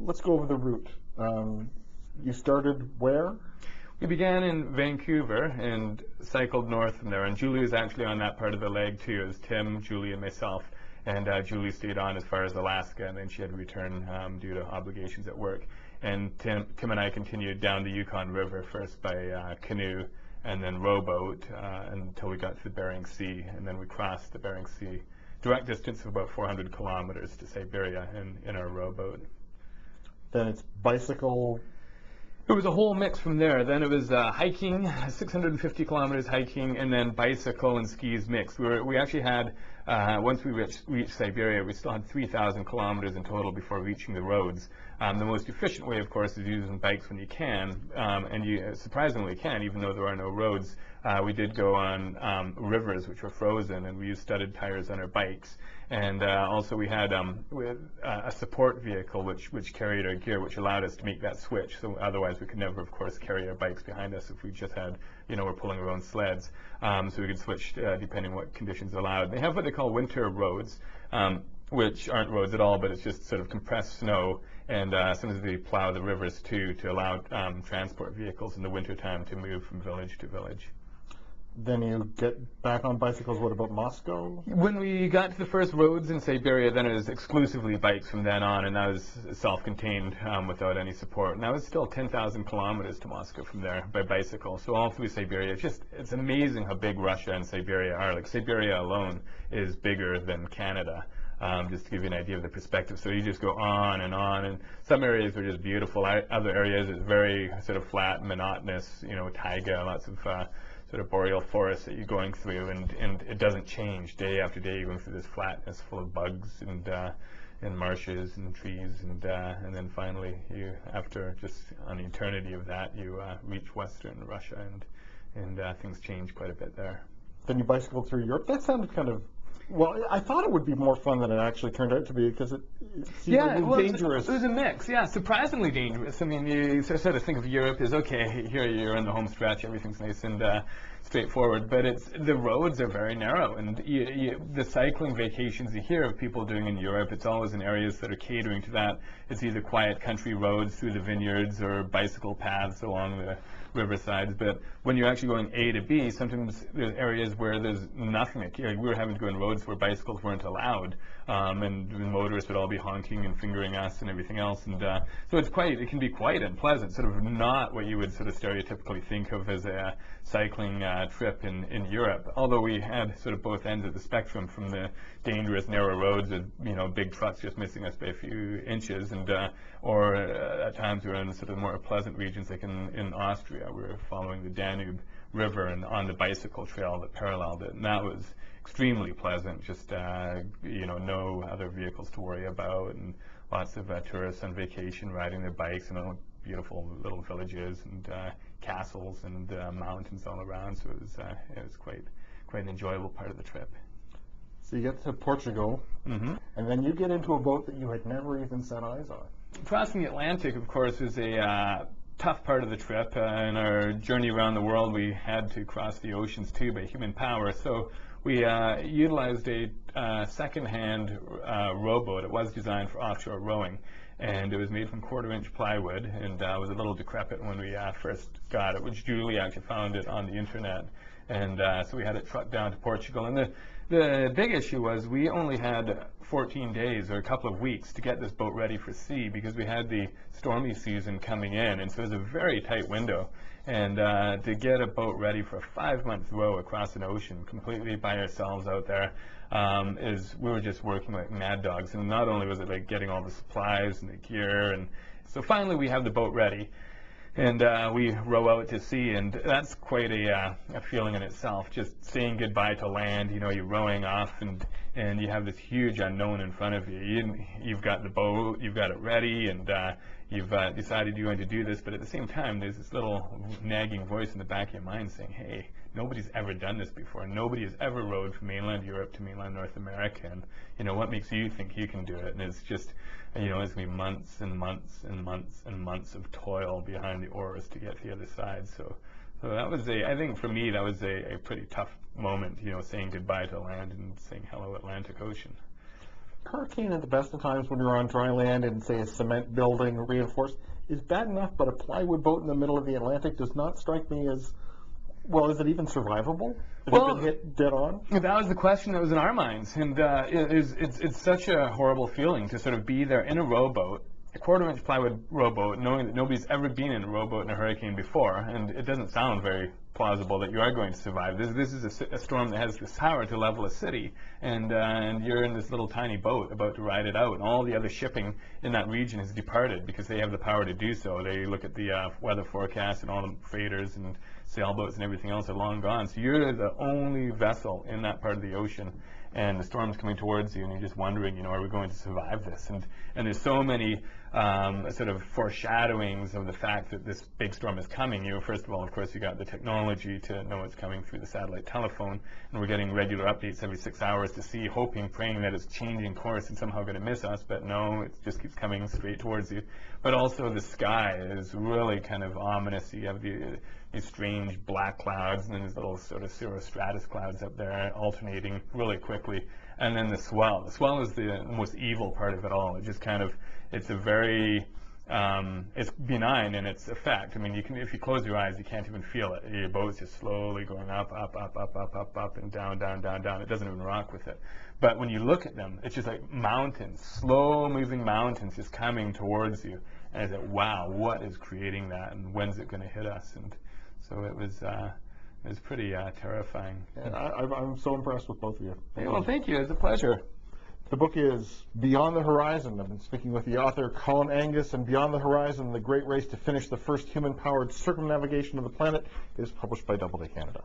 let's go over the route. You started where? We began in Vancouver and cycled north from there, and Julie was actually on that part of the leg too. It was Tim, Julie, and myself, and Julie stayed on as far as Alaska, and then she had to return due to obligations at work. And Tim and I continued down the Yukon River, first by canoe and then rowboat until we got to the Bering Sea, and then we crossed the Bering Sea, direct distance of about 400 kilometers to Siberia in our rowboat. Then it's bicycle. It was a whole mix from there. Then it was hiking, 650 kilometers hiking, and then bicycle and skis mixed. We actually had, once we reached Siberia, we still had 3,000 kilometers in total before reaching the roads. The most efficient way, of course, is using bikes when you can, and you surprisingly can, even though there are no roads. We did go on rivers which were frozen, and we used studded tires on our bikes. And also we had a support vehicle which carried our gear, which allowed us to make that switch. So otherwise we could never, of course, carry our bikes behind us if we just had, we're pulling our own sleds. So we could switch depending on what conditions allowed. They have what they call winter roads, which aren't roads at all, but it's just sort of compressed snow. And sometimes they plow the rivers too to allow transport vehicles in the wintertime to move from village to village. Then you get back on bicycles. What about Moscow? When we got to the first roads in Siberia, then it was exclusively bikes from then on, and that was self-contained without any support. And that was still 10,000 kilometers to Moscow from there by bicycle. So all through Siberia, it's amazing how big Russia and Siberia are. Like Siberia alone is bigger than Canada. Just to give you an idea of the perspective. So you just go on, and some areas are just beautiful. Other areas it's very sort of flat and monotonous, taiga, lots of sort of boreal forest that you're going through, and it doesn't change day after day. You're going through this flatness full of bugs and marshes and trees, and then finally after just an eternity of that, you reach Western Russia, and things change quite a bit there. Then you bicycled through Europe. That sounded kind of, well, I thought it would be more fun than it actually turned out to be, because it seemed a little dangerous. It was a mix, surprisingly dangerous. I mean, you sort of think of Europe as, okay, here you're on the home stretch, everything's nice and straightforward, but the roads are very narrow, and the cycling vacations you hear of people doing in Europe, it's always in areas that are catering to that. It's either quiet country roads through the vineyards or bicycle paths along the riversides, but when you're actually going A to B, sometimes there's areas where there's nothing. We were having to go on roads where bicycles weren't allowed, and the motorists would all be honking and fingering us and everything else, and so it can be quite unpleasant, sort of not what you would sort of stereotypically think of as a cycling trip in Europe, although we had sort of both ends of the spectrum, from the dangerous narrow roads with big trucks just missing us by a few inches, and or at times we were in sort of more pleasant regions, like in Austria. We were following the Danube River and on the bicycle trail that paralleled it, and that was extremely pleasant. Just no other vehicles to worry about, and lots of tourists on vacation riding their bikes, and beautiful little villages and castles and mountains all around. So it was quite an enjoyable part of the trip. So you get to Portugal, and then you get into a boat that you had never even set eyes on. Crossing the Atlantic, of course, was a tough part of the trip. In our journey around the world, we had to cross the oceans too by human power. So we utilized a second-hand rowboat. It was designed for offshore rowing, and it was made from quarter-inch plywood, and was a little decrepit when we first got it, which Julie actually found it on the internet. And so we had it trucked down to Portugal. And the big issue was we only had 14 days or a couple of weeks to get this boat ready for sea, because we had the stormy season coming in, and so it was a very tight window. And to get a boat ready for a 5-month row across an ocean completely by ourselves out there, we were just working like mad dogs. And not only was it like getting all the supplies and the gear, and so finally we have the boat ready. And we row out to sea, and that's quite a feeling in itself, just saying goodbye to land. You're rowing off, and you have this huge unknown in front of you. You've got the boat, you've got it ready, and you've decided you're going to do this, but at the same time, there's this little nagging voice in the back of your mind saying, hey, nobody's ever done this before. Nobody has ever rowed from mainland Europe to mainland North America, and what makes you think you can do it? And it's just, it's going to be months and months and months and months of toil behind the oars to get to the other side. So that was I think for me, that was a pretty tough moment, saying goodbye to land and saying hello Atlantic Ocean. hurricane at the best of times when you're on dry land and, say, a cement building reinforced is bad enough, but a plywood boat in the middle of the Atlantic does not strike me as, well, is it even survivable? If it hit dead on? That was the question that was in our minds, and it's such a horrible feeling to sort of be there in a rowboat, a quarter-inch plywood rowboat, knowing that nobody's ever been in a rowboat in a hurricane before, and it doesn't sound very plausible that you are going to survive. This is a storm that has this power to level a city, and you're in this little tiny boat about to ride it out, and all the other shipping in that region has departed because they have the power to do so. They look at the weather forecast, and all the freighters and sailboats and everything else are long gone. So you're the only vessel in that part of the ocean, and the storm's coming towards you, and you're just wondering, are we going to survive this? And there's so many sort of foreshadowings of the fact that this big storm is coming. First of all, of course, you got the technology to know it's coming through the satellite telephone, and we're getting regular updates every 6 hours to see, hoping, praying that it's changing course and somehow going to miss us, but no, it just keeps coming straight towards you. But also the sky is really kind of ominous. You have these strange black clouds and then these little sort of cirrostratus clouds up there alternating really quickly. And then the swell. The swell is the most evil part of it all. It just kind of, it's a very, it's benign in its effect. I mean, if you close your eyes, you can't even feel it. Your boat's just slowly going up, up, up, up, up, up, up, and down, down, down, down. It doesn't even rock with it. But when you look at them, it's just like mountains, slow-moving mountains just coming towards you. And it's like, wow, what is creating that, and when's it going to hit us? And so it was pretty terrifying. And I'm so impressed with both of you. Hey, well, thank you. It's a pleasure. The book is Beyond the Horizon. I've been speaking with the author, Colin Angus, and Beyond the Horizon, The Great Race to Finish the First Human-Powered Circumnavigation of the Planet is published by Doubleday Canada.